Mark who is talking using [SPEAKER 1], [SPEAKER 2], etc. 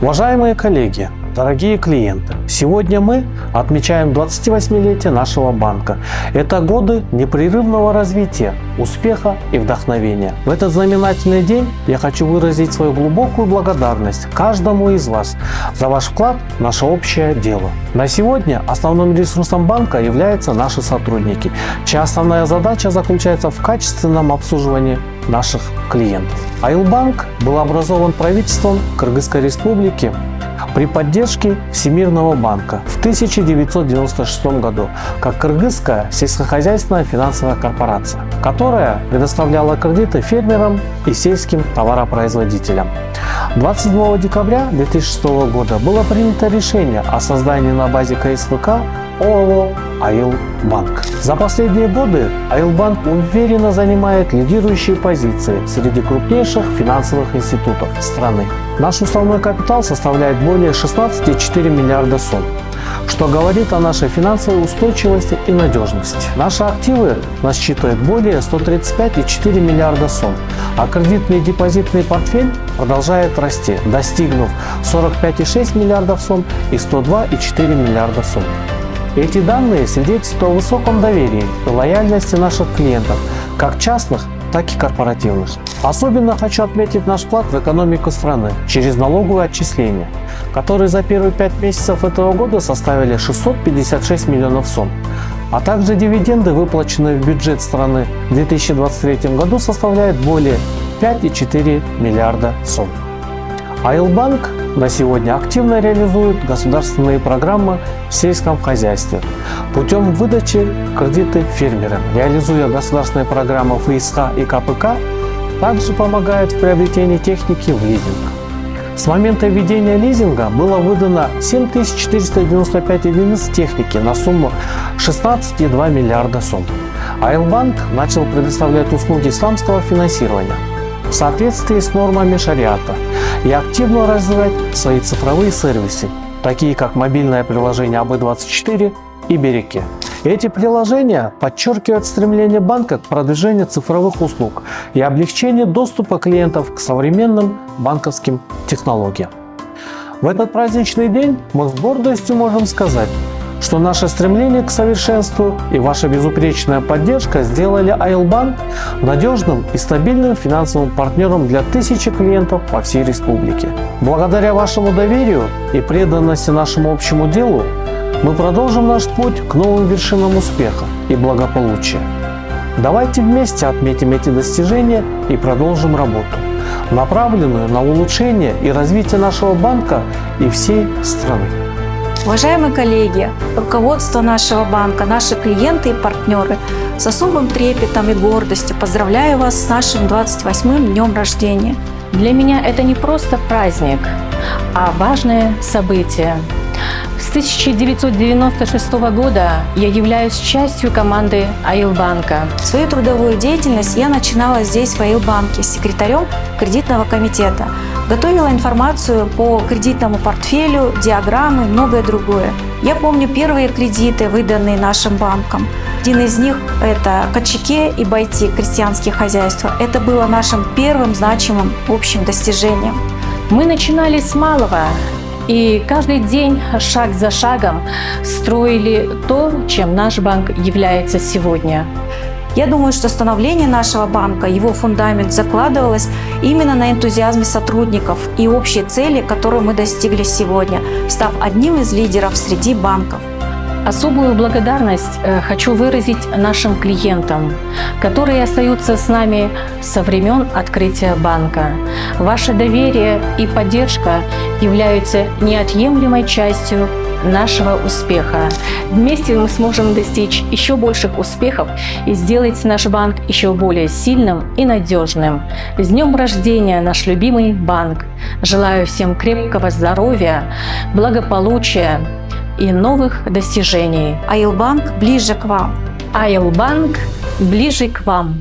[SPEAKER 1] Уважаемые коллеги, дорогие клиенты, сегодня мы отмечаем 28-летие нашего банка. Это годы непрерывного развития, успеха и вдохновения. В этот знаменательный день я хочу выразить свою глубокую благодарность каждому из вас за ваш вклад в наше общее дело. На сегодня основным ресурсом банка являются наши сотрудники, чья основная задача заключается в качественном обслуживании наших клиентов. Айлбанк был образован правительством Кыргызской Республики при поддержке Всемирного банка в 1996 году как Кыргызская сельскохозяйственная финансовая корпорация, которая предоставляла кредиты фермерам и сельским товаропроизводителям. 27 декабря 2006 года было принято решение о создании на базе КСВК ОАО «Айлбанк». За последние годы Айлбанк уверенно занимает лидирующие позиции среди крупнейших финансовых институтов страны. Наш уставной капитал составляет более 16,4 миллиарда сом, что говорит о нашей финансовой устойчивости и надежности. Наши активы насчитывают более 135,4 миллиарда сом, а кредитный и депозитный портфель продолжает расти, достигнув 45,6 миллиардов сом и 102,4 миллиарда сом. Эти данные свидетельствуют о высоком доверии и лояльности наших клиентов, как частных, так и корпоративных. Особенно хочу отметить наш вклад в экономику страны через налоговые отчисления, которые за первые 5 месяцев этого года составили 656 миллионов сом, а также дивиденды, выплаченные в бюджет страны в 2023 году, составляют более 5,4 миллиарда сом. Айлбанк на сегодня активно реализует государственные программы в сельском хозяйстве путем выдачи кредиты фермерам, реализуя государственные программы ФСХ и КПК, также помогает в приобретении техники в лизинг. С момента введения лизинга было выдано 7495 единиц техники на сумму 16,2 миллиарда сом. Айлбанк начал предоставлять услуги исламского финансирования в соответствии с нормами шариата и активно развивать свои цифровые сервисы, такие как мобильное приложение АБ24 и Береке. Эти приложения подчеркивают стремление банка к продвижению цифровых услуг и облегчению доступа клиентов к современным банковским технологиям. В этот праздничный день мы с гордостью можем сказать, что наше стремление к совершенству и ваша безупречная поддержка сделали Айлбанк надежным и стабильным финансовым партнером для тысячи клиентов по всей республике. Благодаря вашему доверию и преданности нашему общему делу мы продолжим наш путь к новым вершинам успеха и благополучия. Давайте вместе отметим эти достижения и продолжим работу, направленную на улучшение и развитие нашего банка и всей страны.
[SPEAKER 2] Уважаемые коллеги, руководство нашего банка, наши клиенты и партнеры, с особым трепетом и гордостью поздравляю вас с нашим 28-м днем рождения.
[SPEAKER 3] Для меня это не просто праздник, а важное событие. С 1996 года я являюсь частью команды Айлбанка.
[SPEAKER 2] Свою трудовую деятельность я начинала здесь, в Айлбанке, секретарем кредитного комитета. Готовила информацию по кредитному портфелю, диаграммы, многое другое. Я помню первые кредиты, выданные нашим банком. Один из них – это Качике и Байти, крестьянские хозяйства. Это было нашим первым значимым общим достижением.
[SPEAKER 3] Мы начинали с малого. И каждый день, шаг за шагом, строили то, чем наш банк является сегодня.
[SPEAKER 2] Я думаю, что становление нашего банка, его фундамент закладывалось именно на энтузиазме сотрудников и общей цели, которую мы достигли сегодня, став одним из лидеров среди банков.
[SPEAKER 3] Особую благодарность хочу выразить нашим клиентам, которые остаются с нами со времен открытия банка. Ваше доверие и поддержка являются неотъемлемой частью нашего успеха. Вместе мы сможем достичь еще больших успехов и сделать наш банк еще более сильным и надежным. С днем рождения, наш любимый банк! Желаю всем крепкого здоровья, благополучия и новых достижений.
[SPEAKER 2] Айлбанк ближе к вам.
[SPEAKER 3] Айлбанк ближе к вам.